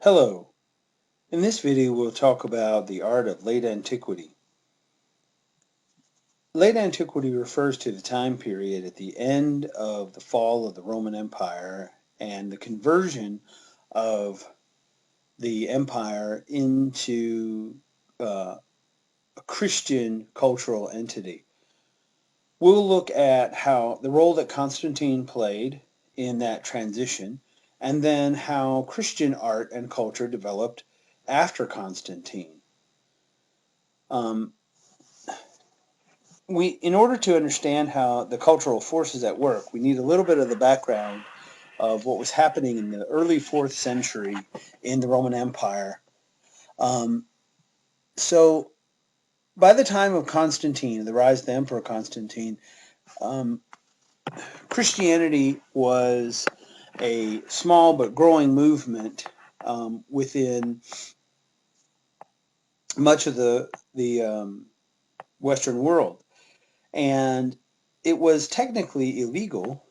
Hello. In this video we'll talk about the art of late antiquity. Late antiquity refers to the time period at the end of the fall of the Roman Empire and the conversion of the empire into a Christian cultural entity. We'll look at how the role that Constantine played in that transition, and then how Christian art and culture developed after Constantine. Um, in order to understand how the cultural forces at work, we need a little bit of the background of what was happening in the early 4th century in the Roman Empire. Um, so by the time of Constantine, the rise of the Emperor Constantine, um, Christianity was a small but growing movement within much of the Western world. And it was technically illegal,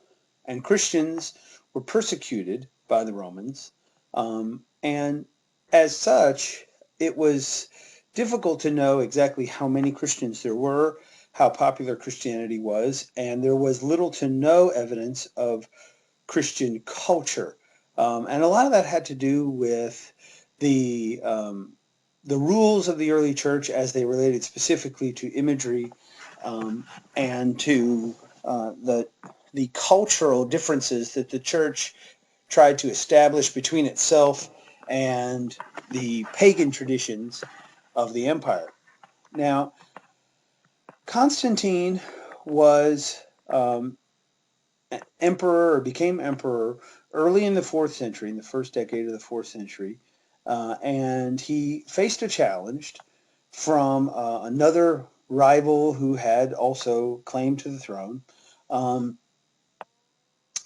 and Christians were persecuted by the Romans. And as such, it was difficult to know exactly how many Christians there were, how popular Christianity was, and there was little to no evidence of Christian culture. And a lot of that had to do with the rules of the early church as they related specifically to imagery and to the cultural differences that the church tried to establish between itself and the pagan traditions of the empire. Now, Constantine was emperor or became emperor early in the 4th century, in the first decade of the 4th century, and he faced a challenge from another rival who had also claimed to the throne. Um,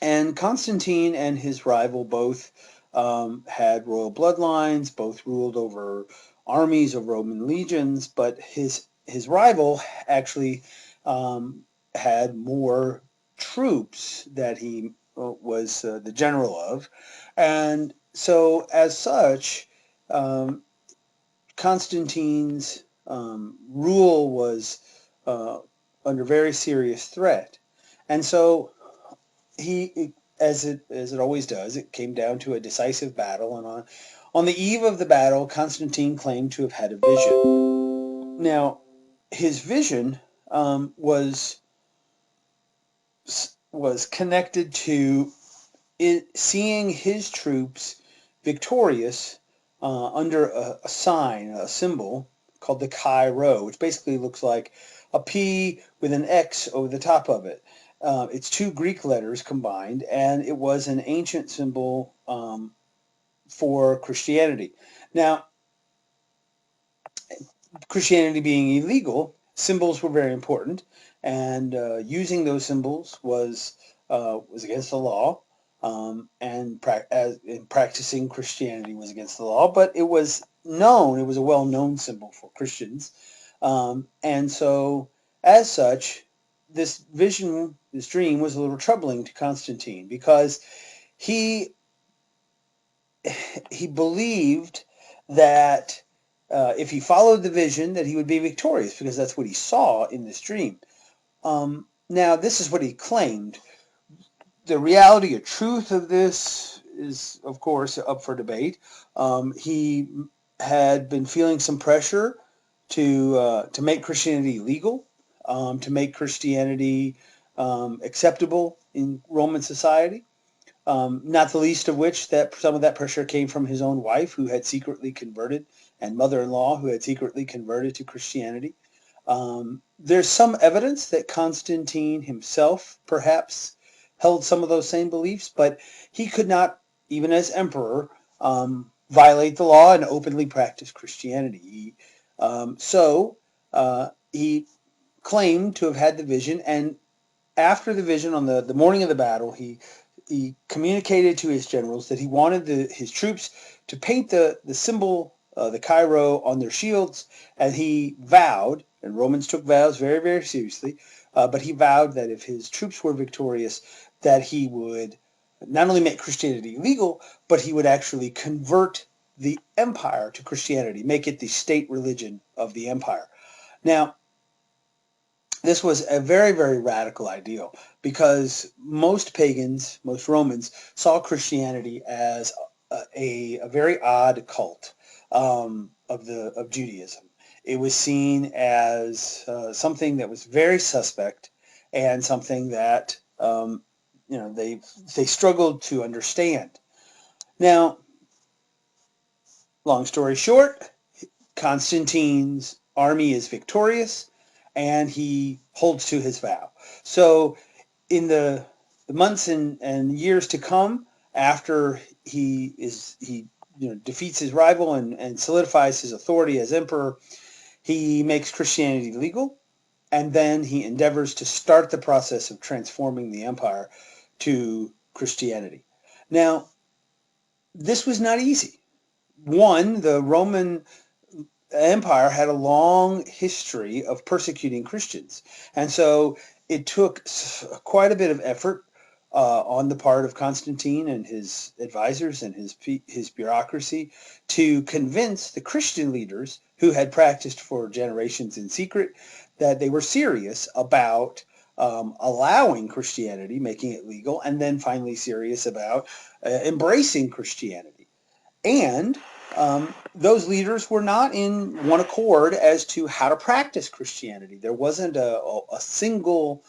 and Constantine and his rival both had royal bloodlines, both ruled over armies of Roman legions, but his rival actually had more troops that he was the general of. And so, as such, um, Constantine's rule was uh, under very serious threat. And so as it always does, it came down to a decisive battle, and on the eve of the battle, Constantine claimed to have had a vision. Now, his vision was connected to seeing his troops victorious under a sign, a symbol called the Chi Rho, which basically looks like a P with an X over the top of it. It's two Greek letters combined, and it was an ancient symbol for Christianity. Now, Christianity being illegal, symbols were very important, and using those symbols was against the law, and practicing Christianity was against the law. But it was known; it was a well-known symbol for Christians, and so as such, this vision, this dream, was a little troubling to Constantine because he he believed that if he followed the vision, that he would be victorious because that's what he saw in this dream. Now, this is what he claimed. The reality or truth of this is, of course, up for debate. He had been feeling some pressure to make Christianity legal, to make Christianity acceptable in Roman society. Not the least of which that some of that pressure came from his own wife, who had secretly converted, and mother-in-law, who had secretly converted to Christianity. There's some evidence that Constantine himself perhaps held some of those same beliefs, but he could not, even as emperor, violate the law and openly practice Christianity. He claimed to have had the vision, and after the vision, on the morning of the battle, he communicated to his generals that he wanted his troops to paint the symbol, the Chi Rho, on their shields, and he vowed, and Romans took vows very, very seriously, but he vowed that if his troops were victorious, that he would not only make Christianity legal, but he would actually convert the empire to Christianity, make it the state religion of the empire. Now, this was a very, very radical ideal because most pagans, most Romans, saw Christianity as a very odd cult of Judaism. It was seen as something that was very suspect and something that they struggled to understand. Now, long story short, Constantine's army is victorious, and he holds to his vow. So in the months and years to come, after he defeats his rival and solidifies his authority as emperor, he makes Christianity legal, and then he endeavors to start the process of transforming the empire to Christianity. Now, this was not easy. One, the Roman Empire had a long history of persecuting Christians, and so it took quite a bit of effort on the part of Constantine and his advisors and his bureaucracy to convince the Christian leaders who had practiced for generations in secret that they were serious about allowing Christianity, making it legal, and then finally serious about embracing Christianity. And those leaders were not in one accord as to how to practice Christianity. There wasn't a single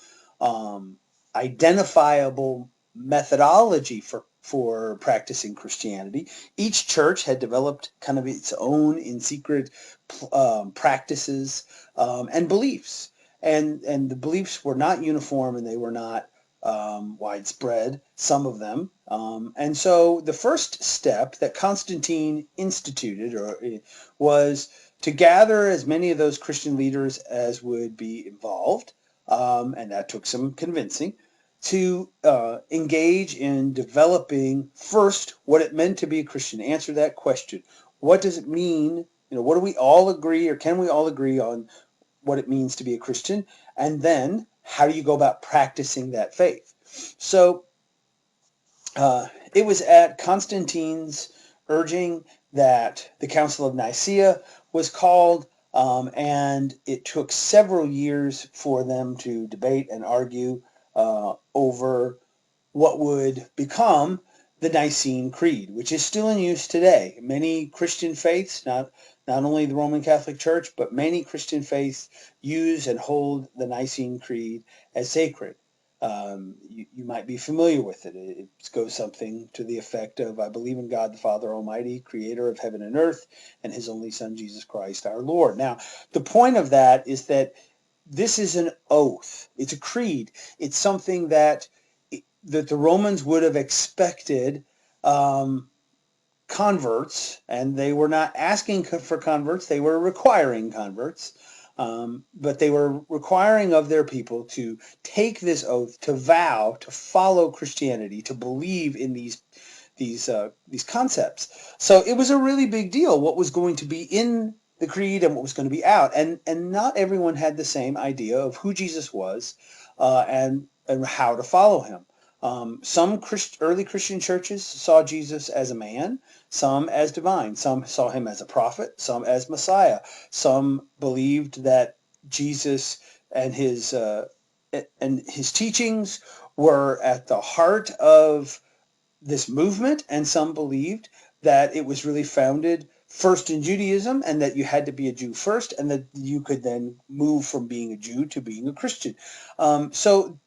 identifiable methodology for practicing Christianity. Each church had developed kind of its own in secret practices and beliefs. And the beliefs were not uniform, and they were not widespread, some of them. And so the first step that Constantine instituted was to gather as many of those Christian leaders as would be involved, and that took some convincing, to engage in developing first what it meant to be a Christian. Answer that question. What does it mean? What do we all agree, or can we all agree on what it means to be a Christian? And then how do you go about practicing that faith? So it was at Constantine's urging that the Council of Nicaea was called, and it took several years for them to debate and argue over what would become the Nicene Creed, which is still in use today. Many Christian faiths, not only the Roman Catholic Church, but many Christian faiths use and hold the Nicene Creed as sacred. You might be familiar with it. It goes something to the effect of, I believe in God the Father Almighty, creator of heaven and earth, and his only Son, Jesus Christ, our Lord. Now, the point of that is that this is an oath. It's a creed. It's something that the Romans would have expected converts, and they were not asking for converts, they were requiring converts, but they were requiring of their people to take this oath, to vow, to follow Christianity, to believe in these concepts. So it was a really big deal what was going to be in the creed and what was going to be out, and not everyone had the same idea of who Jesus was and how to follow him. Some early Christian churches saw Jesus as a man, some as divine. Some saw him as a prophet, some as Messiah. Some believed that Jesus and his teachings were at the heart of this movement, and some believed that it was really founded first in Judaism, and that you had to be a Jew first, and that you could then move from being a Jew to being a Christian. So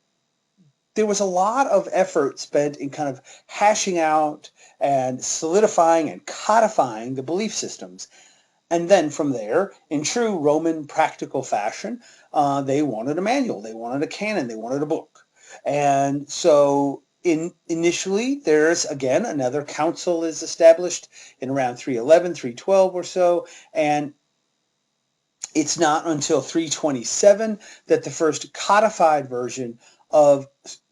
there was a lot of effort spent in kind of hashing out and solidifying and codifying the belief systems. And then from there, in true Roman practical fashion, they wanted a manual, they wanted a canon, they wanted a book. And so initially, there's, again, another council is established in around 311, 312 or so, and it's not until 327 that the first codified version of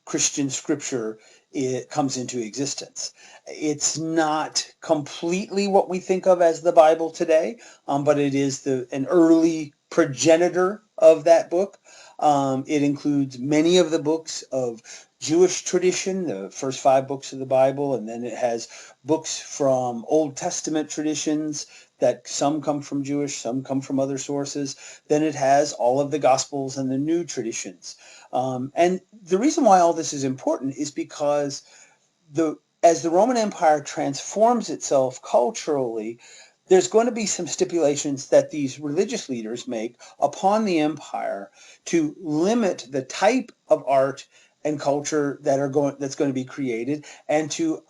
Christian scripture comes into existence. It's not completely what we think of as the Bible today, but it is an early progenitor of that book. It includes many of the books of Jewish tradition, the first 5 books of the Bible, and then it has books from Old Testament traditions that some come from Jewish, some come from other sources. Then it has all of the Gospels and the new traditions. And the reason why all this is important is because as the Roman Empire transforms itself culturally, there's going to be some stipulations that these religious leaders make upon the empire to limit the type of art and culture that's going to be created, and to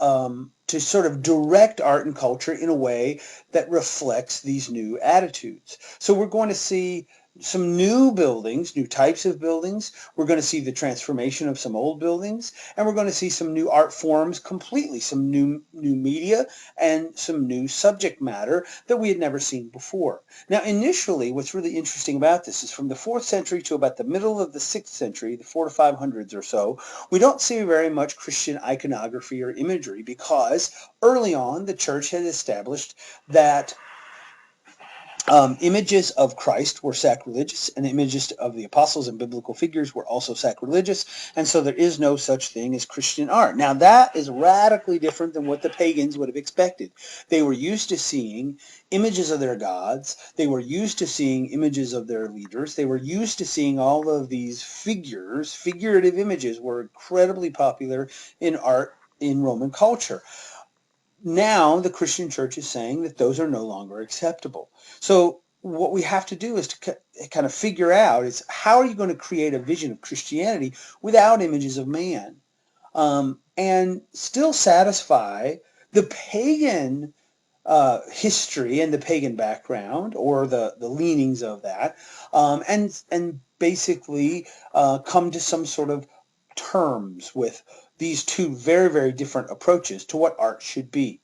sort of direct art and culture in a way that reflects these new attitudes. So we're going to see some new buildings, new types of buildings. We're going to see the transformation of some old buildings, and we're going to see some new art forms completely, some new media and some new subject matter that we had never seen before. Now, initially, what's really interesting about this is from the 4th century to about the middle of the 6th century, the 4 to 500s or so, we don't see very much Christian iconography or imagery because early on the church had established that images of Christ were sacrilegious, and images of the apostles and biblical figures were also sacrilegious, and so there is no such thing as Christian art. Now, that is radically different than what the pagans would have expected. They were used to seeing images of their gods. They were used to seeing images of their leaders. They were used to seeing all of these figures. Figurative images were incredibly popular in art in Roman culture. Now the Christian church is saying that those are no longer acceptable. So what we have to do is to kind of figure out is how are you going to create a vision of Christianity without images of man, and still satisfy the pagan history and the pagan background, or the leanings of that, and basically come to some sort of terms with these two very, very different approaches to what art should be.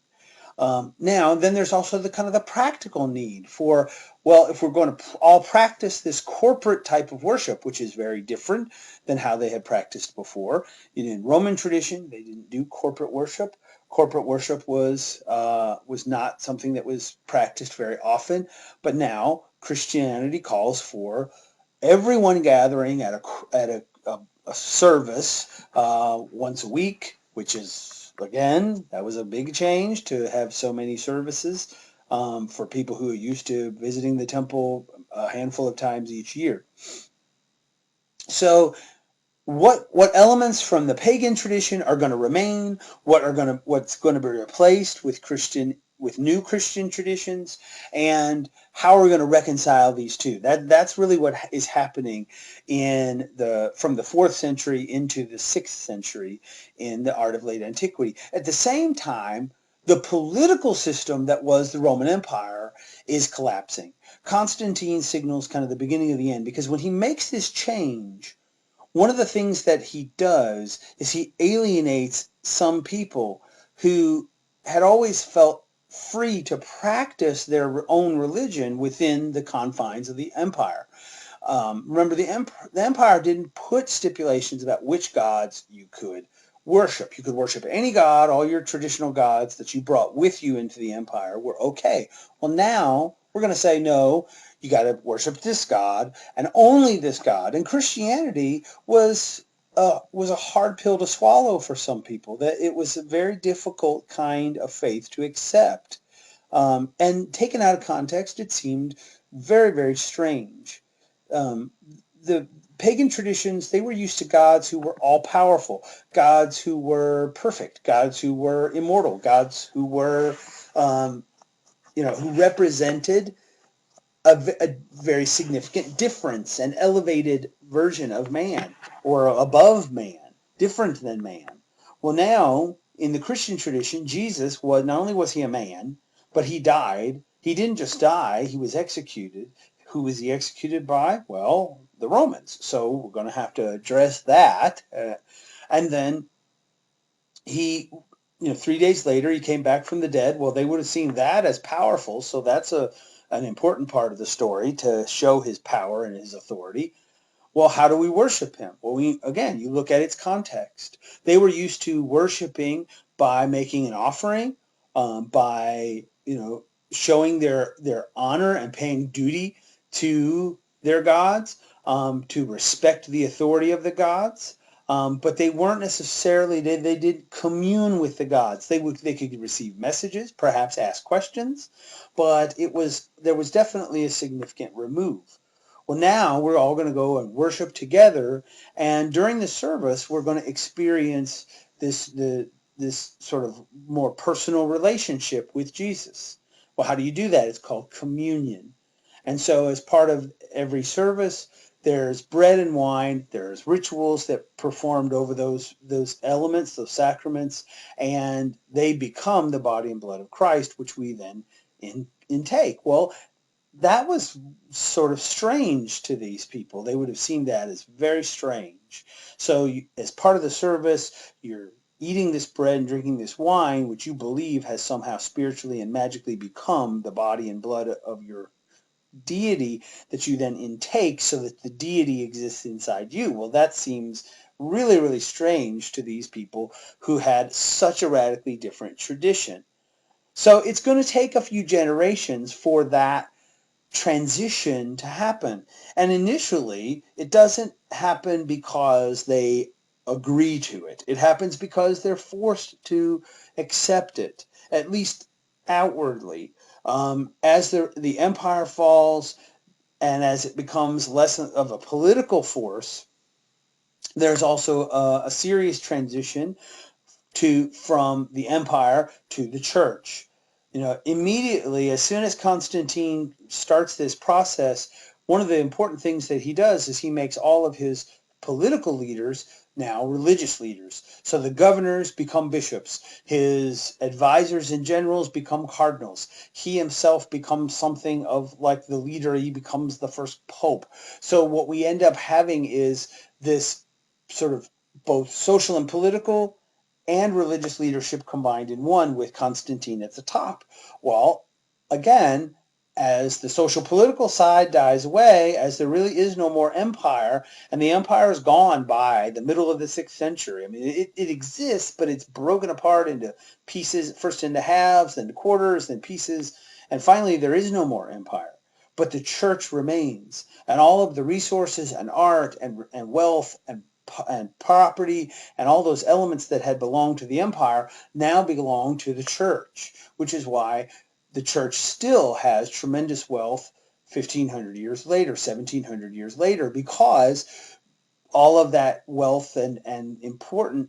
Now, then there's also the kind of the practical need for, well, if we're going to all practice this corporate type of worship, which is very different than how they had practiced before. In Roman tradition, they didn't do corporate worship. Corporate worship was not something that was practiced very often, but now Christianity calls for everyone gathering at a service once a week, which is, again, that was a big change to have so many services for people who are used to visiting the temple a handful of times each year. So what elements from the pagan tradition are going to remain? What's going to be replaced with new Christian traditions, and how are we going to reconcile these two? That's really what is happening from the 4th century into the 6th century in the art of late antiquity. At the same time, the political system that was the Roman Empire is collapsing. Constantine signals kind of the beginning of the end, because when he makes this change, one of the things that he does is he alienates some people who had always felt free to practice their own religion within the confines of the empire. Remember, the empire didn't put stipulations about which gods you could worship. You could worship any god. All your traditional gods that you brought with you into the empire were okay. Well, now we're going to say, no, you got to worship this god and only this god. And Christianity was a hard pill to swallow for some people. That it was a very difficult kind of faith to accept. And taken out of context, it seemed very, very strange. Um, the pagan traditions, they were used to gods who were all-powerful, gods who were perfect, gods who were immortal, gods who were, who represented a very significant difference, an elevated version of man, or above man, different than man. Well, now, in the Christian tradition, Jesus was, not only was he a man, but he died. He didn't just die, he was executed. Who was he executed by? Well, the Romans. So we're going to have to address that. And then he, 3 days later, he came back from the dead. Well, they would have seen that as powerful. So that's an important part of the story, to show his power and his authority. Well, how do we worship him? Well, you look at its context. They were used to worshiping by making an offering, by, showing their honor and paying duty to their gods, to respect the authority of the gods. but they weren't necessarily, they did commune with the gods. They could receive messages, perhaps ask questions, but there was definitely a significant remove. Well, now we're all going to go and worship together, and during the service, we're going to experience this sort of more personal relationship with Jesus. Well, how do you do that? It's called communion. And so as part of every service, there's bread and wine, there's rituals that performed over those elements, those sacraments, and they become the body and blood of Christ, which we then intake. Well, that was sort of strange to these people. They would have seen that as very strange. So as part of the service, you're eating this bread and drinking this wine, which you believe has somehow spiritually and magically become the body and blood of your deity that you then intake so that the deity exists inside you. Well, that seems really, really strange to these people who had such a radically different tradition. So it's going to take a few generations for that transition to happen. And initially, it doesn't happen because they agree to it. It happens because they're forced to accept it, at least outwardly. As the empire falls and as it becomes less of a political force, there's also a serious transition from the empire to the church. Immediately, as soon as Constantine starts this process, one of the important things that he does is he makes all of his political leaders now religious leaders. So the governors become bishops. His advisors and generals become cardinals. He himself becomes something of like the leader. He becomes the first pope. So what we end up having is this sort of both social and political and religious leadership combined in one, with Constantine at the top. Well, again, as the social political side dies away, as there really is no more empire, and the empire is gone by the middle of the 6th century. I mean, it exists, but it's broken apart into pieces, first into halves, then quarters, then pieces, and finally there is no more empire. But the church remains, and all of the resources and art and wealth and property and all those elements that had belonged to the empire now belong to the church, which is why the church still has tremendous wealth 1,500 years later, 1,700 years later, because all of that wealth and important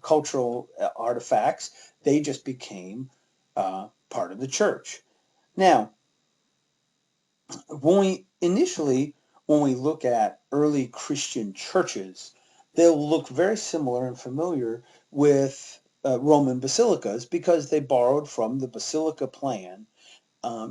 cultural artifacts, they just became part of the church. Now, when we look at early Christian churches, they'll look very similar and familiar with Roman basilicas because they borrowed from the basilica plan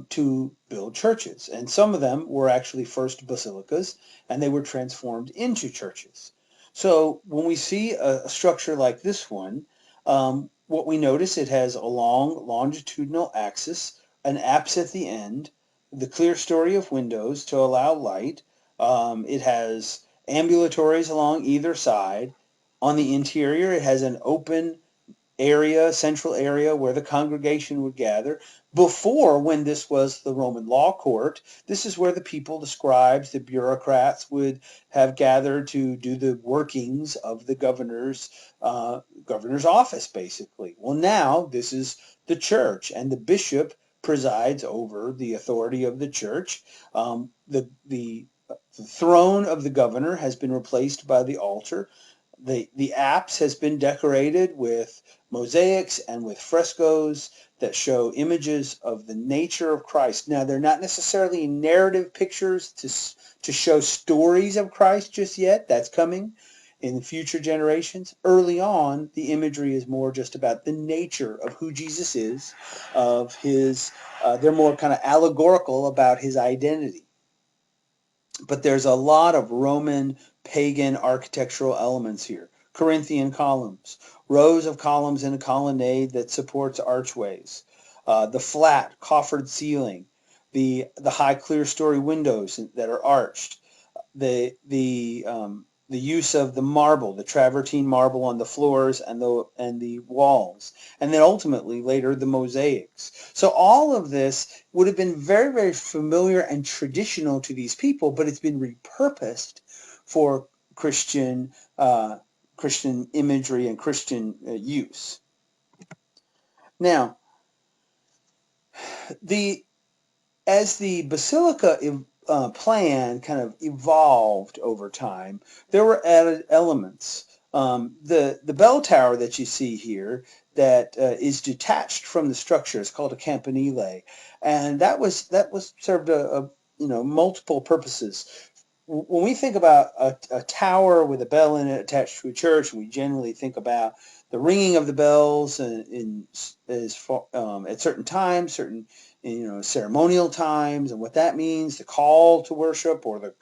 to build churches. And some of them were actually first basilicas, and they were transformed into churches. So when we see a structure like this one, what we notice, it has a long longitudinal axis, an apse at the end, the clear story of windows to allow light. It has ambulatories along either side. On the interior, it has an open central area where the congregation would gather. Before, when this was the Roman law court, this is where the people, the scribes, the bureaucrats would have gathered to do the workings of the governor's office, basically. Well, now this is the church, and the bishop presides over the authority of the church. The throne of the governor has been replaced by the altar. The apse has been decorated with mosaics and with frescoes that show images of the nature of Christ. Now, they're not necessarily narrative pictures to show stories of Christ just yet. That's coming in future generations. Early on, the imagery is more just about the nature of who Jesus is, of his, they're more kind of allegorical about his identity. But there's a lot of Roman pagan architectural elements here. Corinthian columns, rows of columns in a colonnade that supports archways, the flat coffered ceiling, the high clear story windows that are arched, the use of the marble, the travertine marble on the floors and the walls, and then ultimately later the mosaics. So all of this would have been very, very familiar and traditional to these people, but it's been repurposed for Christian Christian imagery and Christian use. Now, as the basilica plan kind of evolved over time, there were added elements. The bell tower that you see here that is detached from the structure is called a campanile, and that was served a multiple purposes. When we think about a tower with a bell in it attached to a church, we generally think about the ringing of the bells at certain times, certain ceremonial times, and what that means, the call to worship or the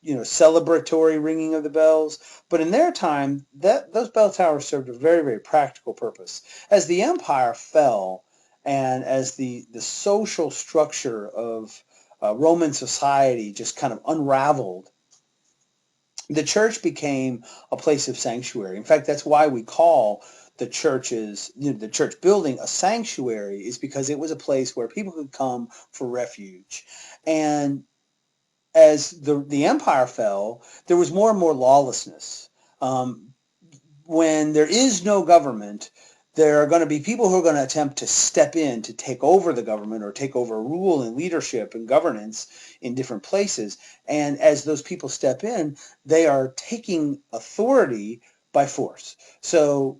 celebratory ringing of the bells. But in their time, those bell towers served a very, very practical purpose. As the empire fell, and as the social structure of Roman society just kind of unraveled, the church became a place of sanctuary. In fact, that's why we call the churches, the church building a sanctuary, is because it was a place where people could come for refuge. And as the empire fell, there was more and more lawlessness. When there is no government, there are going to be people who are going to attempt to step in to take over the government or take over rule and leadership and governance in different places. And as those people step in, they are taking authority by force. So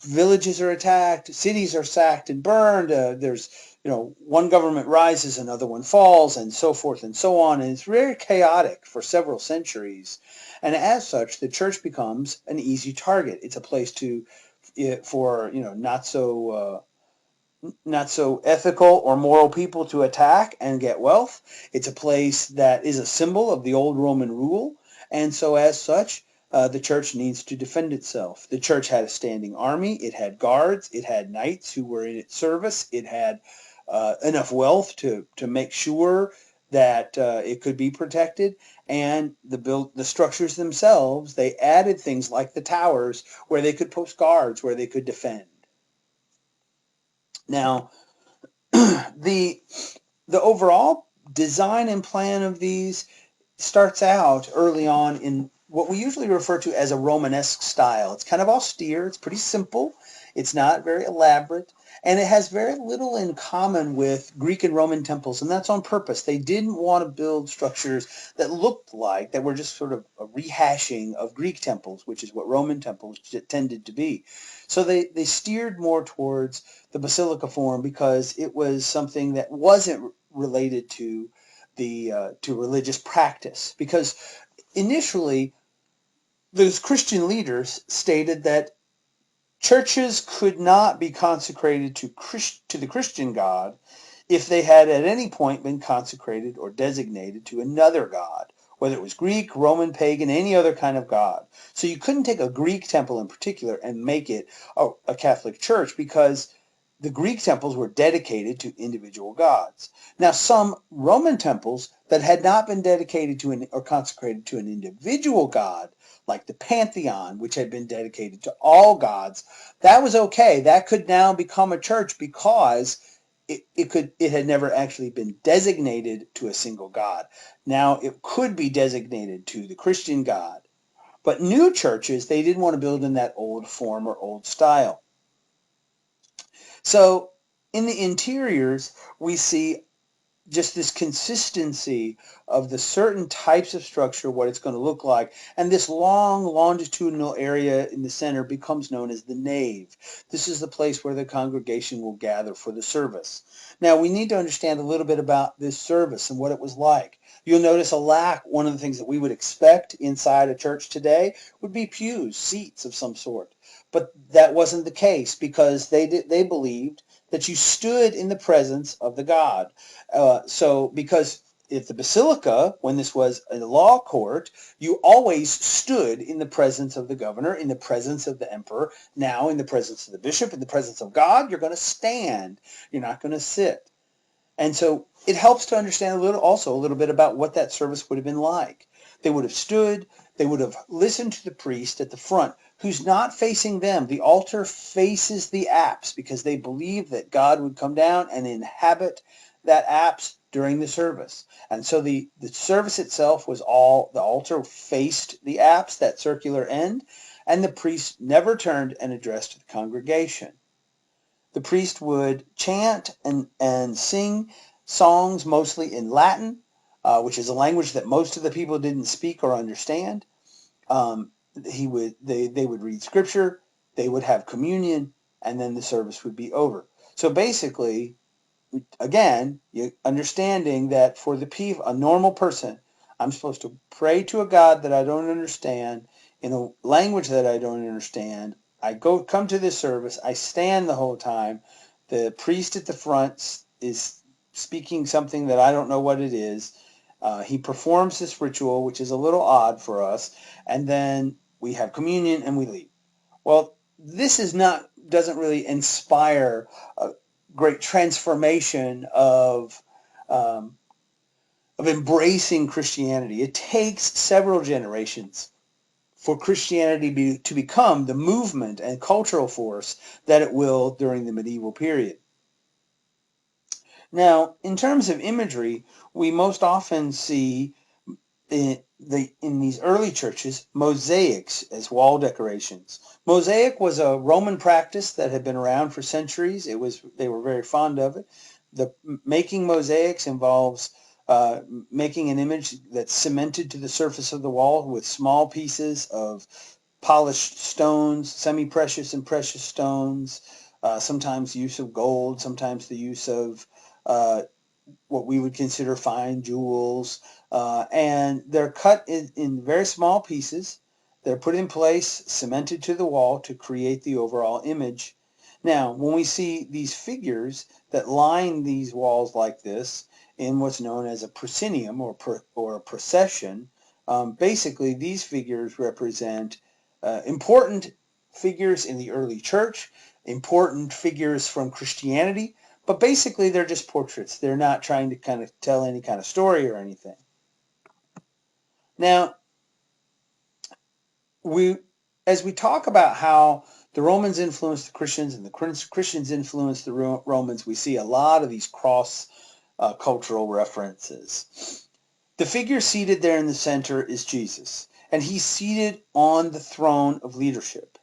villages are attacked, cities are sacked and burned. There's one government rises, another one falls, and so forth and so on. And it's very chaotic for several centuries. And as such, the church becomes an easy target. It's a place for not so ethical or moral people to attack and get wealth. It's a place that is a symbol of the old Roman rule. And so as such, the church needs to defend itself. The church had a standing army. It had guards. It had knights who were in its service. It had enough wealth to make sure that it could be protected. And the structures themselves, they added things like the towers where they could post guards, where they could defend. Now, the overall design and plan of these starts out early on in what we usually refer to as a Romanesque style. It's kind of austere. It's pretty simple. It's not very elaborate. And it has very little in common with Greek and Roman temples, and that's on purpose. They didn't want to build structures that were just sort of a rehashing of Greek temples, which is what Roman temples tended to be. So they steered more towards the basilica form because it was something that wasn't related to to religious practice. Because initially, those Christian leaders stated that churches could not be consecrated to the Christian God if they had at any point been consecrated or designated to another god, whether it was Greek, Roman, pagan, any other kind of god. So you couldn't take a Greek temple in particular and make it a Catholic church because the Greek temples were dedicated to individual gods. Now, some Roman temples that had not been dedicated to or consecrated to an individual god, like the Pantheon, which had been dedicated to all gods, that was okay. That could now become a church because it had never actually been designated to a single god. Now it could be designated to the Christian God. But new churches, they didn't want to build in that old form or old style. So in the interiors, we see just this consistency of the certain types of structure, what it's going to look like. And this long longitudinal area in the center becomes known as the nave. This is the place where the congregation will gather for the service. Now, we need to understand a little bit about this service and what it was like. You'll notice a lack. One of the things that we would expect inside a church today would be pews, seats of some sort. But that wasn't the case because they believed that you stood in the presence of the God. Because at the basilica, when this was a law court, you always stood in the presence of the governor, in the presence of the emperor. Now, in the presence of the bishop, in the presence of God, you're going to stand. You're not going to sit. And so it helps to understand a little bit about what that service would have been like. They would have stood. They would have listened to the priest at the front, who's not facing them. The altar faces the apse because they believed that God would come down and inhabit that apse during the service. And so the service itself was the altar faced the apse, that circular end, and the priest never turned and addressed the congregation. The priest would chant and sing songs mostly in Latin, which is a language that most of the people didn't speak or understand. They would read scripture, they would have communion, and then the service would be over. So basically, again, you understanding that for the people, a normal person, I'm supposed to pray to a God that I don't understand in a language that I don't understand. I come to this service. I stand the whole time. The priest at the front is speaking something that I don't know what it is. He performs this ritual, which is a little odd for us, and then we have communion and we leave. Well, this doesn't really inspire a great transformation of embracing Christianity. It takes several generations for Christianity to become the movement and cultural force that it will during the medieval period. Now, in terms of imagery, we most often see in these early churches mosaics as wall decorations. Mosaic was a Roman practice that had been around for centuries. They were very fond of it. Making mosaics involves making an image that's cemented to the surface of the wall with small pieces of polished stones, semi-precious and precious stones, sometimes the use of gold, sometimes the use of what we would consider fine jewels, and they're cut in very small pieces. They're put in place, cemented to the wall to create the overall image. Now, when we see these figures that line these walls like this in what's known as a proscenium or a procession, basically these figures represent important figures in the early church, important figures from Christianity, but basically they're just portraits. They're not trying to kind of tell any kind of story or anything. Now, as we talk about how the Romans influenced the Christians and the Christians influenced the Romans, we see a lot of these cross-cultural references. The figure seated there in the center is Jesus, and he's seated on the throne of leadership.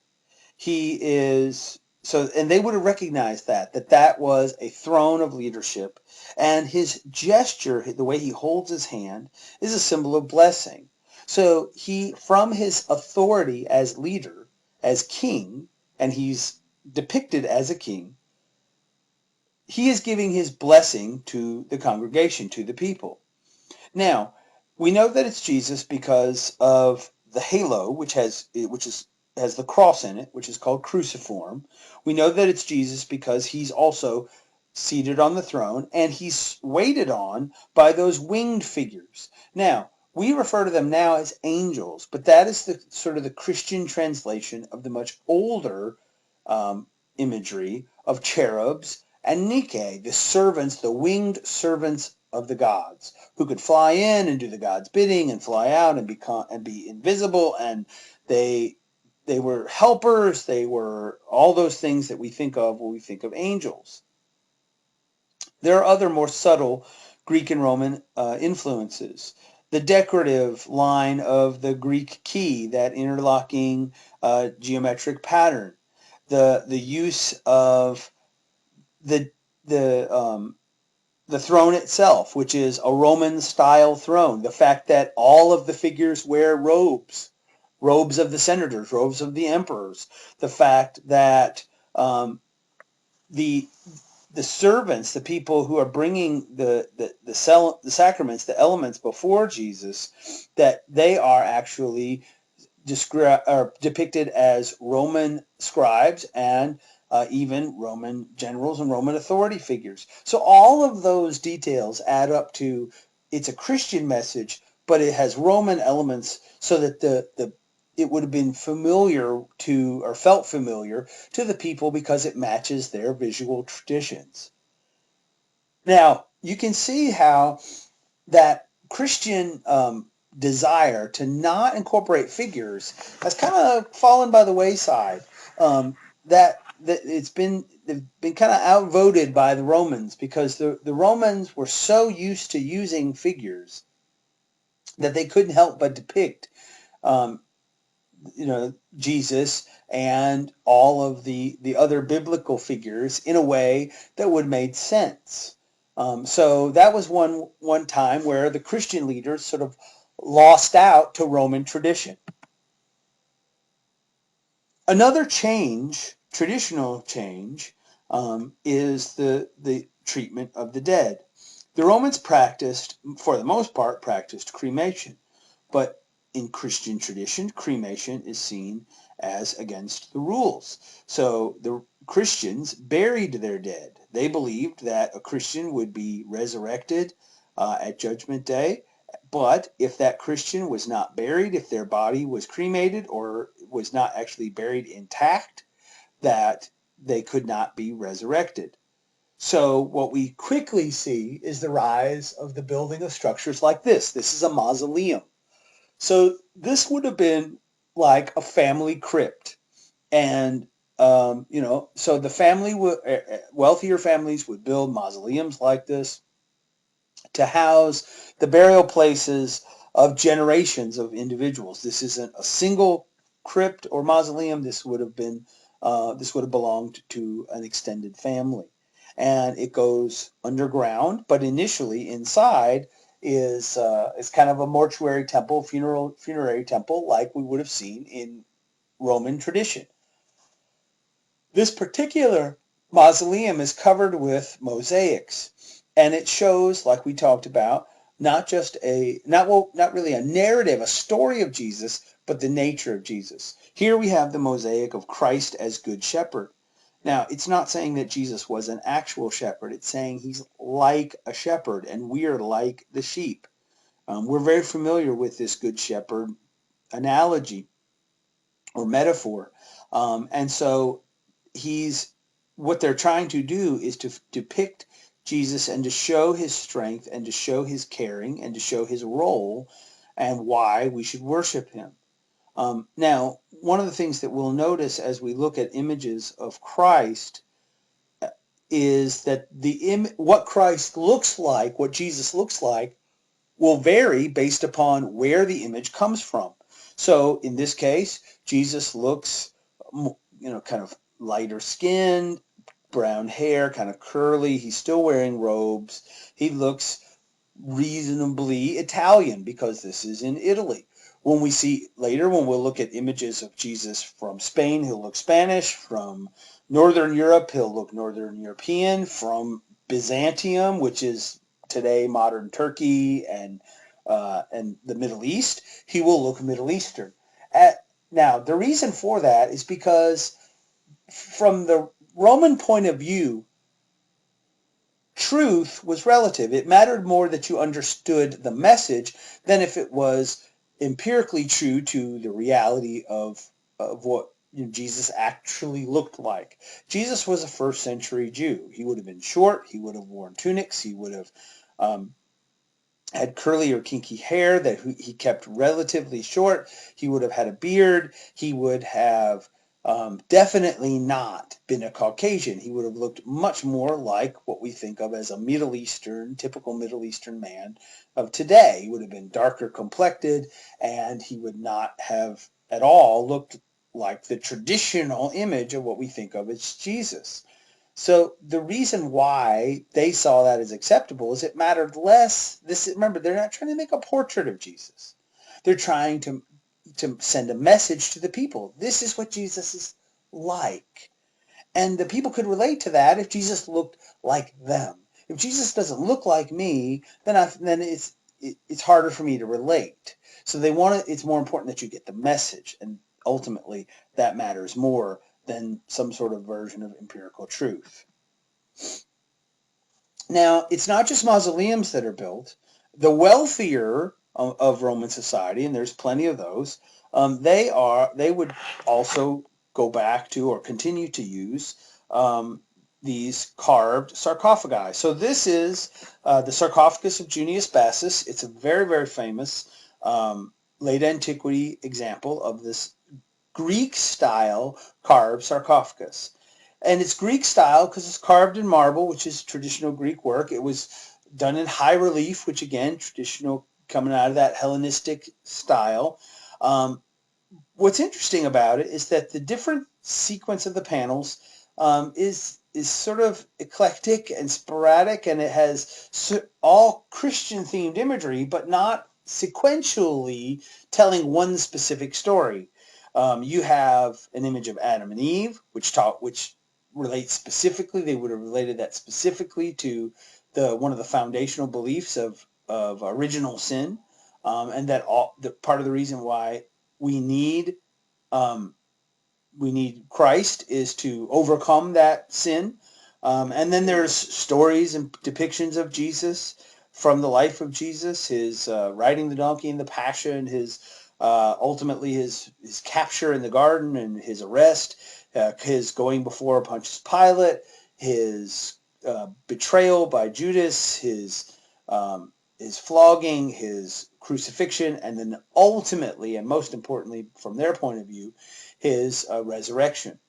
He is so, and they would have recognized that was a throne of leadership, and his gesture, the way he holds his hand, is a symbol of blessing. So from his authority as leader, as king, and he's depicted as a king, he is giving his blessing to the congregation, to the people. Now, we know that it's Jesus because of the halo, which has the cross in it, which is called cruciform. We know that it's Jesus because he's also seated on the throne, and he's waited on by those winged figures. Now, we refer to them now as angels, but that is the sort of the Christian translation of the much older imagery of cherubs and Nike, the servants, the winged servants of the gods, who could fly in and do the God's bidding and fly out and be invisible, and they were helpers. They were all those things that we think of when we think of angels. There are other more subtle Greek and Roman influences. The decorative line of the Greek key, that interlocking geometric pattern, the use of the throne itself, which is a Roman-style throne. The fact that all of the figures wear robes of the senators, robes of the emperors. The fact that the servants, the people who are bringing the sacraments, the elements before Jesus, that they are actually depicted as Roman scribes and even Roman generals and Roman authority figures. So all of those details add up to, it's a Christian message, but it has Roman elements, so that it would have been familiar to, or felt familiar to, the people because it matches their visual traditions. Now, you can see how that Christian desire to not incorporate figures has kind of fallen by the wayside. That they've been kind of outvoted by the Romans, because the Romans were so used to using figures that they couldn't help but depict Jesus and all of the other biblical figures in a way that would make sense. So that was one time where the Christian leaders sort of lost out to Roman tradition. Another change, traditional change, is the treatment of the dead. The Romans practiced, for the most part, practiced cremation, but in Christian tradition, cremation is seen as against the rules. So the Christians buried their dead. They believed that a Christian would be resurrected at Judgment Day, but if that Christian was not buried, if their body was cremated or was not actually buried intact, that they could not be resurrected. So what we quickly see is the rise of the building of structures like this. This is a mausoleum. So this would have been like a family crypt. And, so the family would, wealthier families would build mausoleums like this to house the burial places of generations of individuals. This isn't a single crypt or mausoleum. This would have belonged to an extended family. And it goes underground, but initially inside is kind of a mortuary temple, funerary temple, like we would have seen in Roman tradition. This particular mausoleum is covered with mosaics, and it shows, like we talked about, not just not really a narrative, a story of Jesus, but the nature of Jesus. Here we have the mosaic of Christ as Good Shepherd. Now, it's not saying that Jesus was an actual shepherd. It's saying he's like a shepherd, and we are like the sheep. We're very familiar with this Good Shepherd analogy or metaphor. And so he's what they're trying to do is to depict Jesus and to show his strength and to show his caring and to show his role and why we should worship him. Now, one of the things that we'll notice as we look at images of Christ is that what Christ looks like, what Jesus looks like, will vary based upon where the image comes from. So in this case, Jesus looks, kind of lighter skinned, brown hair, kind of curly. He's still wearing robes. He looks reasonably Italian because this is in Italy. When we see later, when we'll look at images of Jesus from Spain, he'll look Spanish. From Northern Europe, he'll look Northern European. From Byzantium, which is today modern Turkey and the Middle East, he will look Middle Eastern. Now, the reason for that is because from the Roman point of view, truth was relative. It mattered more that you understood the message than if it was empirically true to the reality of what Jesus actually looked like. Jesus was a first century Jew. He would have been short. He would have worn tunics. He would have had curly or kinky hair that he kept relatively short. He would have had a beard. He would have definitely not been a Caucasian. He would have looked much more like what we think of as a typical Middle Eastern man of today. He would have been darker complected, and he would not have at all looked like the traditional image of what we think of as Jesus. So the reason why they saw that as acceptable is it mattered less. Remember, they're not trying to make a portrait of Jesus. They're trying to send a message to the people. This is what Jesus is like. And the people could relate to that if Jesus looked like them. If Jesus doesn't look like me, then it's harder for me to relate. So it's more important that you get the message, and ultimately that matters more than some sort of version of empirical truth. Now, it's not just mausoleums that are built. The wealthier of Roman society, and there's plenty of those, they would also go back to or continue to use these carved sarcophagi. So this is the sarcophagus of Junius Bassus. It's a very, very famous late antiquity example of this Greek style carved sarcophagus. And it's Greek style because it's carved in marble, which is traditional Greek work. It was done in high relief, which again, traditional coming out of that Hellenistic style. what's interesting about it is that the different sequence of the panels is sort of eclectic and sporadic, and it has all Christian themed imagery, but not sequentially telling one specific story. You have an image of Adam and Eve, which relates specifically. They would have related that specifically to the one of the foundational beliefs of original sin, and that all the part of the reason why we need um, we need Christ is to overcome that sin. And then there's stories and depictions of Jesus from the life of Jesus, his riding the donkey in the Passion, his ultimately his capture in the garden and his arrest, his going before Pontius Pilate, his betrayal by Judas, his flogging, his crucifixion, and then ultimately, and most importantly, from their point of view, his resurrection.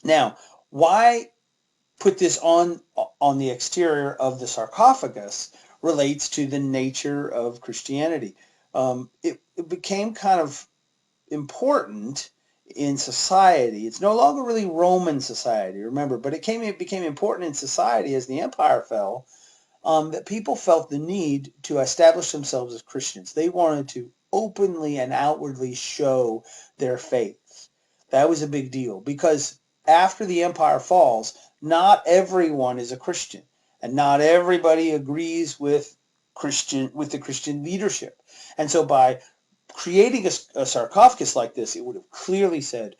Now, why put this on the exterior of the sarcophagus relates to the nature of Christianity. It became kind of important in society. It's no longer really Roman society, remember, but it became important in society as the empire fell, that people felt the need to establish themselves as Christians. They wanted to openly and outwardly show their faith. That was a big deal because after the empire falls, not everyone is a Christian, and not everybody agrees with the Christian leadership. And so by creating a sarcophagus like this, it would have clearly said,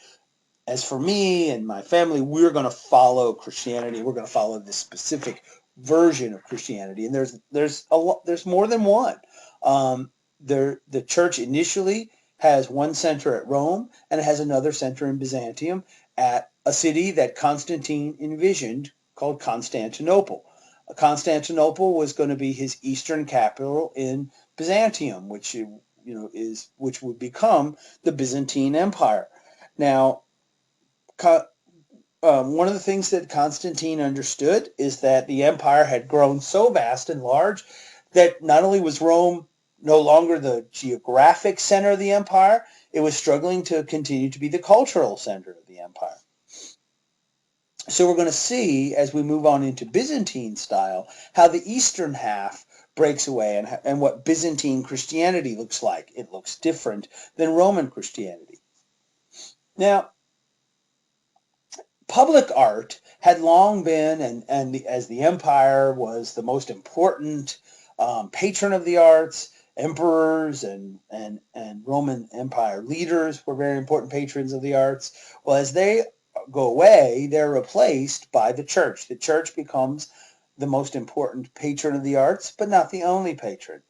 as for me and my family, we're going to follow Christianity. We're going to follow this specific version of Christianity, and there's more than one. The church initially has one center at Rome, and it has another center in Byzantium at a city that Constantine envisioned called Constantinople. Constantinople was going to be his eastern capital in Byzantium, which would become the Byzantine Empire. Now, one of the things that Constantine understood is that the empire had grown so vast and large that not only was Rome no longer the geographic center of the empire, it was struggling to continue to be the cultural center of the empire. So we're going to see, as we move on into Byzantine style, how the eastern half breaks away and what Byzantine Christianity looks like. It looks different than Roman Christianity. Now, public art had long been, as the empire was the most important patron of the arts, emperors and Roman Empire leaders were very important patrons of the arts. Well, as they go away, they're replaced by the church. The church becomes the most important patron of the arts, but not the only patron.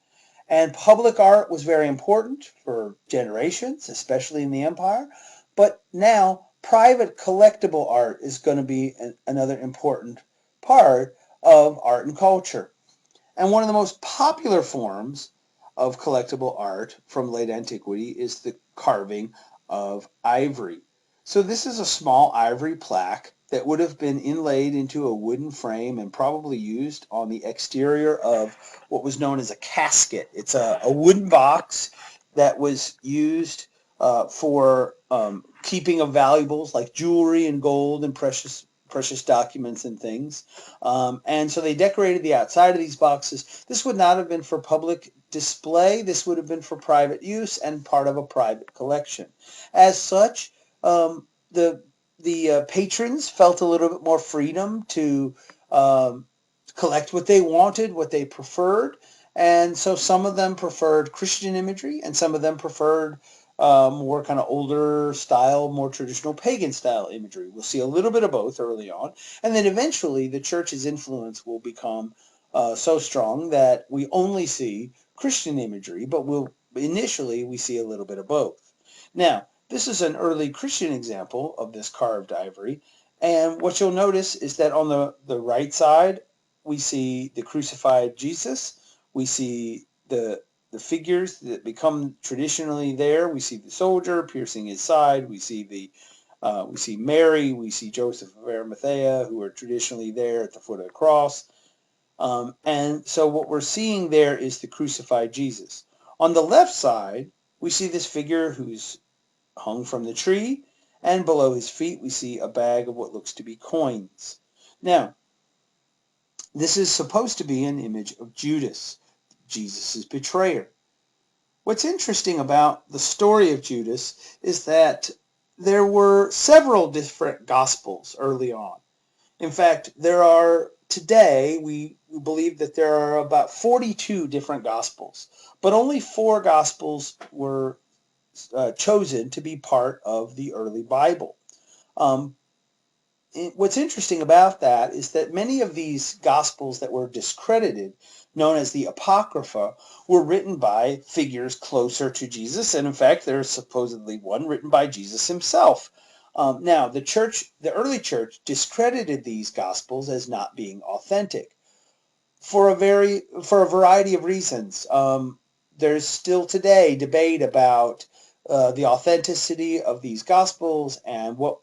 And public art was very important for generations, especially in the empire. But now private collectible art is going to be another important part of art and culture. And one of the most popular forms of collectible art from late antiquity is the carving of ivory. So this is a small ivory plaque that would have been inlaid into a wooden frame and probably used on the exterior of what was known as a casket. It's a wooden box that was used for keeping of valuables like jewelry and gold and precious documents and things. And so they decorated the outside of these boxes. This would not have been for public display. This would have been for private use and part of a private collection. As such, the patrons felt a little bit more freedom to um, collect what they wanted, what they preferred. And so some of them preferred Christian imagery, and some of them preferred more kind of older style, more traditional pagan style imagery. We'll see a little bit of both early on. And then eventually the church's influence will become so strong that we only see Christian imagery, but initially we see a little bit of both. Now, this is an early Christian example of this carved ivory. And what you'll notice is that on the right side, we see the crucified Jesus. We see the figures that become traditionally there. We see the soldier piercing his side. We see Mary. We see Joseph of Arimathea, who are traditionally there at the foot of the cross. And so what we're seeing there is the crucified Jesus. On the left side, we see this figure who's hung from the tree, and below his feet we see a bag of what looks to be coins. Now, this is supposed to be an image of Judas, Jesus' betrayer. What's interesting about the story of Judas is that there were several different gospels early on. In fact, there are today, we believe that there are about 42 different gospels, but only 4 gospels were chosen to be part of the early Bible. Um, what's interesting about that is that many of these gospels that were discredited, known as the Apocrypha, were written by figures closer to Jesus, and in fact there's supposedly one written by Jesus himself. Now, the early church discredited these gospels as not being authentic for a variety of reasons. There's still today debate about the authenticity of these gospels and what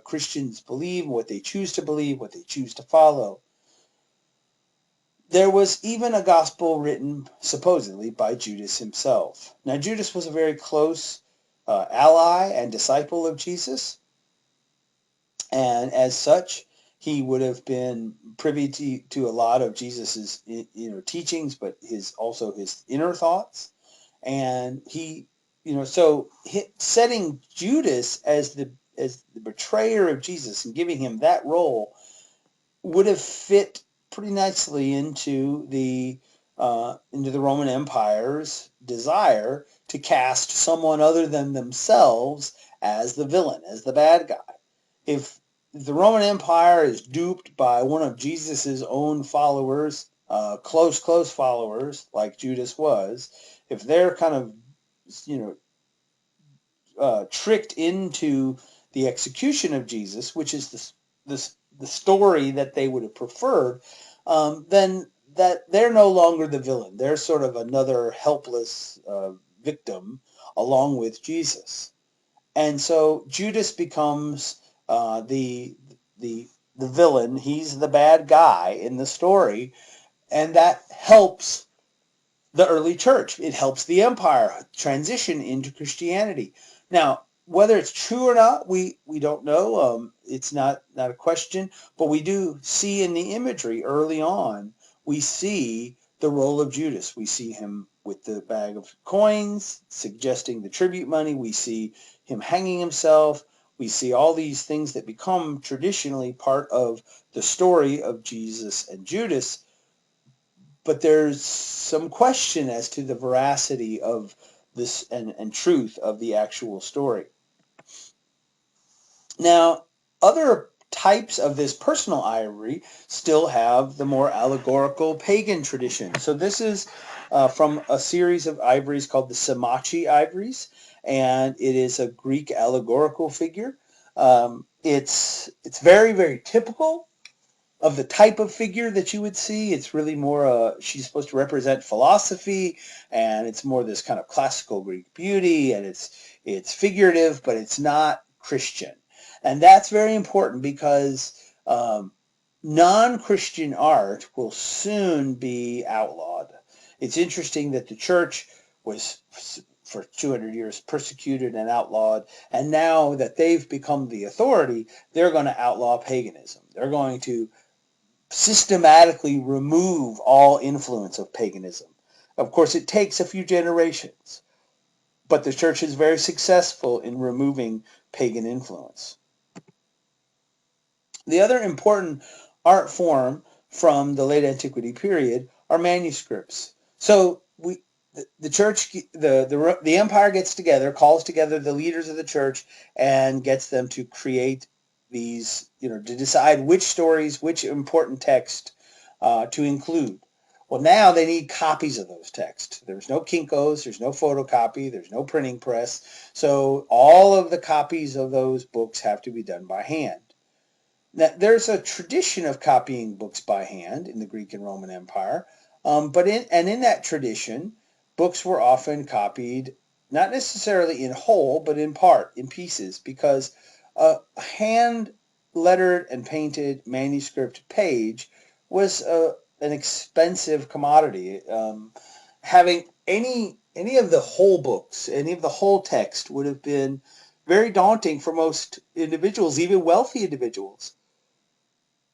Christians believe, what they choose to believe, what they choose to follow. There was even a gospel written supposedly by Judas himself. Now, Judas was a very close ally and disciple of Jesus, and as such, he would have been privy to a lot of Jesus's teachings, but also his inner thoughts. And setting Judas as the betrayer of Jesus and giving him that role would have fit pretty nicely into the Roman Empire's desire to cast someone other than themselves as the villain, as the bad guy. If the Roman Empire is duped by one of Jesus's own followers, close followers like Judas was, if they're kind of tricked into the execution of Jesus, which is the story that they would have preferred, then that they're no longer the villain. They're sort of another helpless victim along with Jesus. And so Judas becomes the villain. He's the bad guy in the story, and that helps the early church. It helps the empire transition into Christianity. Now, whether it's true or not, we don't know. It's not a question, but we do see in the imagery early on, we see the role of Judas. We see him with the bag of coins, suggesting the tribute money. We see him hanging himself. We see all these things that become traditionally part of the story of Jesus and Judas, but there's some question as to the veracity of this and truth of the actual story. Now, other types of this personal ivory still have the more allegorical pagan tradition. So this is from a series of ivories called the Samachi ivories, and it is a Greek allegorical figure. It's very, very typical of the type of figure that you would see. It's really more, she's supposed to represent philosophy, and it's more this kind of classical Greek beauty, and it's figurative, but it's not Christian. And that's very important because non-Christian art will soon be outlawed. It's interesting that the church was for 200 years persecuted and outlawed, and now that they've become the authority, they're going to outlaw paganism. They're going to systematically remove all influence of paganism. Of course, it takes a few generations, but the church is very successful in removing pagan influence. The other important art form from the late antiquity period are manuscripts. So the church, the empire gets together, calls together the leaders of the church, and gets them to create these, to decide which stories, which important text to include. Well, now they need copies of those texts. There's no Kinkos, there's no photocopy, there's no printing press. So all of the copies of those books have to be done by hand. Now, there's a tradition of copying books by hand in the Greek and Roman Empire, but in that tradition, books were often copied not necessarily in whole, but in part, in pieces, because a hand lettered and painted manuscript page was an expensive commodity. having any of the whole books, any of the whole text would have been very daunting for most individuals, even wealthy individuals,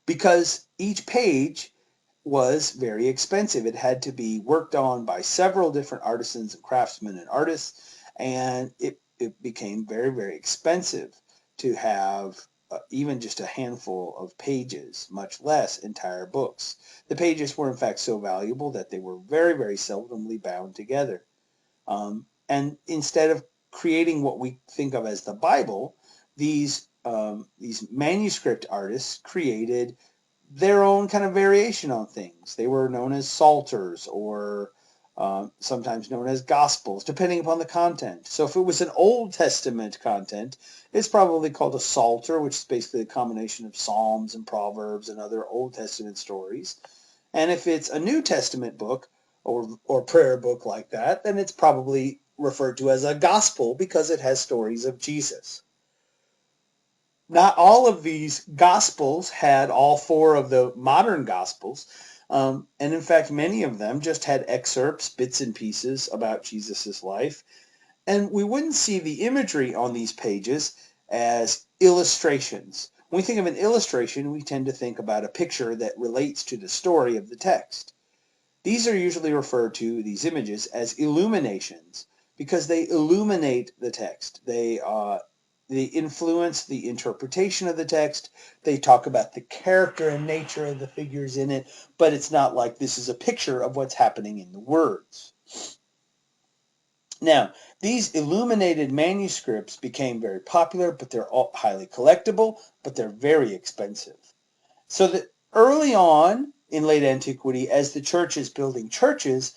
because each page was very expensive. It had to be worked on by several different artisans and craftsmen and artists, and it became very, very expensive to have even just a handful of pages, much less entire books. The pages were in fact so valuable that they were very, very seldomly bound together. And instead of creating what we think of as the Bible, these manuscript artists created their own kind of variation on things. They were known as psalters, or sometimes known as gospels, depending upon the content. So if it was an Old Testament content, it's probably called a psalter, which is basically a combination of Psalms and Proverbs and other Old Testament stories. And if it's a New Testament book or prayer book like that, then it's probably referred to as a gospel because it has stories of Jesus. Not all of these gospels had all four of the modern gospels. And in fact, many of them just had excerpts, bits and pieces about Jesus's life. And we wouldn't see the imagery on these pages as illustrations. When we think of an illustration, we tend to think about a picture that relates to the story of the text. These are usually referred to, these images, as illuminations because they illuminate the text. They influence the interpretation of the text. They talk about the character and nature of the figures in it, but it's not like this is a picture of what's happening in the words. Now, these illuminated manuscripts became very popular, but they're all highly collectible, but they're very expensive. So that early on in late antiquity, as the church is building churches,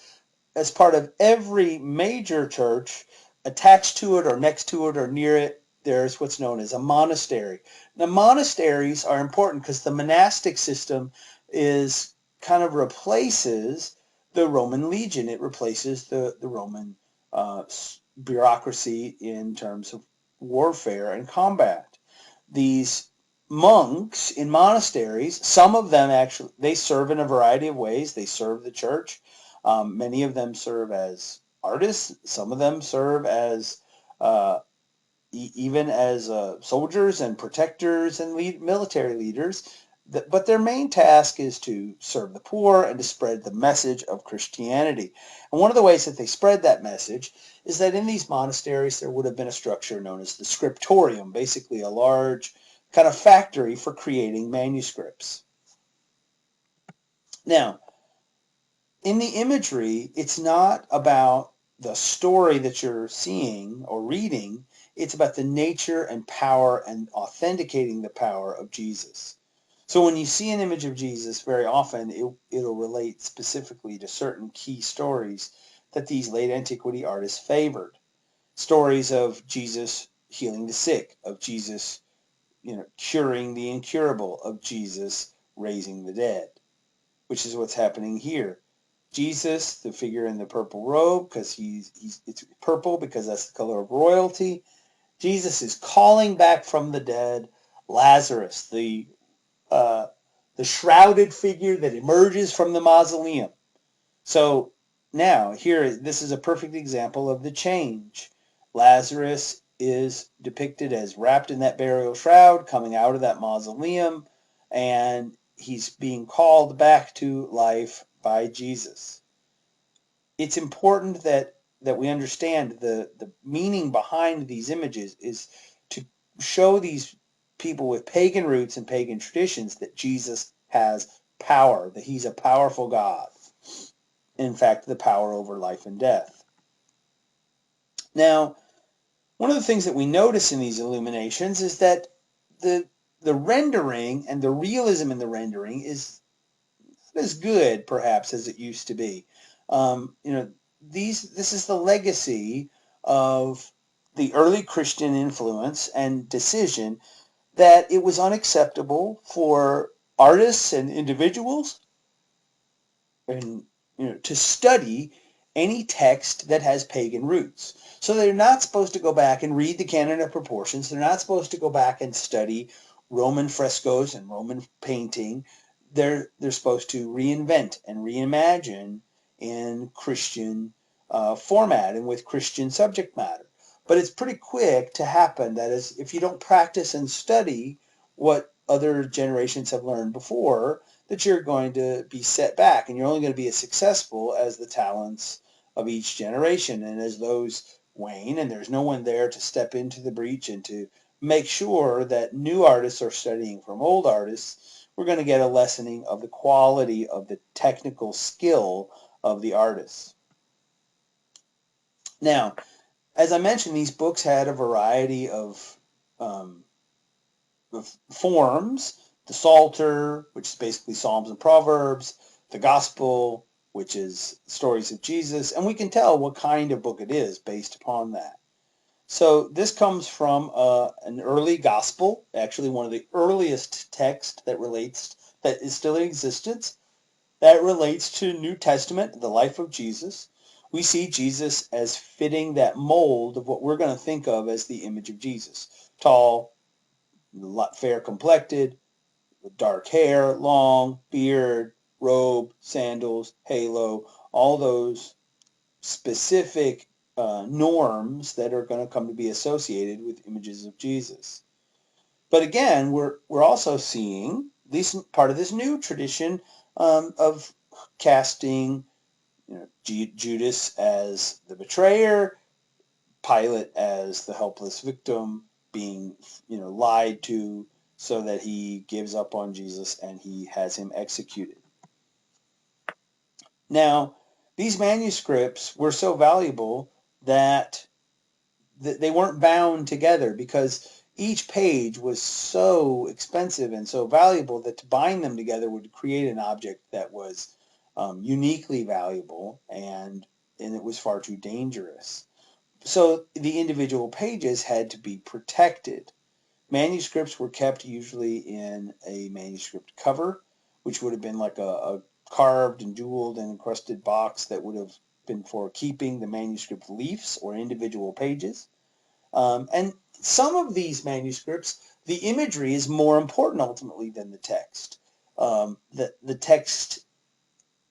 as part of every major church, attached to it or next to it or near it, there's what's known as a monastery. Now, monasteries are important because the monastic system is kind of replaces the Roman legion. It replaces the Roman uh, bureaucracy in terms of warfare and combat. These monks in monasteries, some of them actually, they serve in a variety of ways. They serve the church. Many of them serve as artists. Some of them serve as uh, even as soldiers and protectors and military leaders. But their main task is to serve the poor and to spread the message of Christianity. And one of the ways that they spread that message is that in these monasteries there would have been a structure known as the scriptorium, basically a large kind of factory for creating manuscripts. Now, in the imagery, it's not about the story that you're seeing or reading. It's about the nature and power and authenticating the power of Jesus. So when you see an image of Jesus, very often it'll relate specifically to certain key stories that these late antiquity artists favored. Stories of Jesus healing the sick, of Jesus, curing the incurable, of Jesus raising the dead, which is what's happening here. Jesus, the figure in the purple robe, because it's purple because that's the color of royalty. Jesus is calling back from the dead Lazarus, uh, the shrouded figure that emerges from the mausoleum. So now here, this is a perfect example of the change. Lazarus is depicted as wrapped in that burial shroud, coming out of that mausoleum, and he's being called back to life by Jesus. It's important that we understand the meaning behind these images is to show these people with pagan roots and pagan traditions that Jesus has power, that he's a powerful God. In fact, the power over life and death. Now, one of the things that we notice in these illuminations is that the the rendering and the realism in the rendering is not as good, perhaps, as it used to be. This is the legacy of the early Christian influence and decision that it was unacceptable for artists and individuals and to study any text that has pagan roots. So they're not supposed to go back and read the canon of proportions. They're not supposed to go back and study Roman frescoes and Roman painting. They're supposed to reinvent and reimagine in Christian format and with Christian subject matter. But it's pretty quick to happen. That is, if you don't practice and study what other generations have learned before, that you're going to be set back, and you're only going to be as successful as the talents of each generation. And as those wane and there's no one there to step into the breach and to make sure that new artists are studying from old artists, we're going to get a lessening of the quality of the technical skill of the artists. Now, as I mentioned, these books had a variety of forms. The Psalter, which is basically Psalms and Proverbs, the Gospel, which is stories of Jesus, and we can tell what kind of book it is based upon that. So this comes from an early Gospel, actually one of the earliest texts that is still in existence, that relates to New Testament, the life of Jesus. We see Jesus as fitting that mold of what we're going to think of as the image of Jesus. Tall, fair complected, dark hair, long beard, robe, sandals, halo, all those specific norms that are going to come to be associated with images of Jesus. But again, we're also seeing part of this new tradition of casting Judas as the betrayer, Pilate as the helpless victim being lied to so that he gives up on Jesus and he has him executed. Now, these manuscripts were so valuable that they weren't bound together because each page was so expensive and so valuable that to bind them together would create an object that was uniquely valuable, and it was far too dangerous. So the individual pages had to be protected. Manuscripts were kept usually in a manuscript cover, which would have been like a carved and jeweled and encrusted box that would have been for keeping the manuscript leaves or individual pages. And some of these manuscripts, the imagery is more important ultimately than the text. The text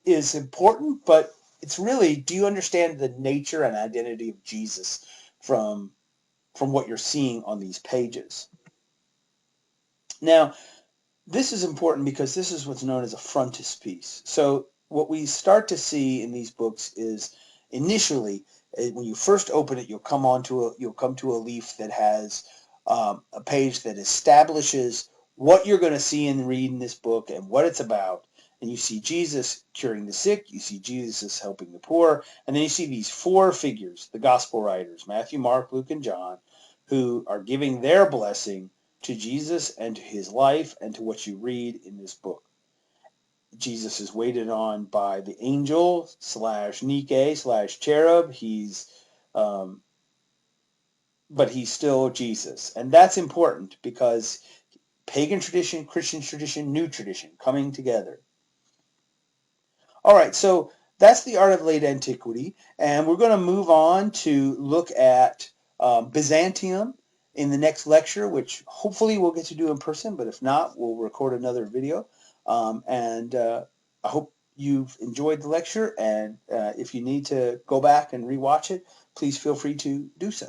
is important, but it's really, do you understand the nature and identity of Jesus from what you're seeing on these pages? Now, this is important because this is what's known as a frontispiece. So what we start to see in these books is initially, when you first open it, you'll come to a leaf that has a page that establishes what you're going to see and read in this book and what it's about. And you see Jesus curing the sick, you see Jesus helping the poor, and then you see these four figures, the gospel writers, Matthew, Mark, Luke, and John, who are giving their blessing to Jesus and to his life and to what you read in this book. Jesus is waited on by the angel / Nike / cherub. But he's still Jesus. And that's important because pagan tradition, Christian tradition, new tradition coming together. All right, so that's the art of late antiquity, and we're going to move on to look at Byzantium in the next lecture, which hopefully we'll get to do in person, but if not, we'll record another video. I hope you've enjoyed the lecture, and if you need to go back and rewatch it, please feel free to do so.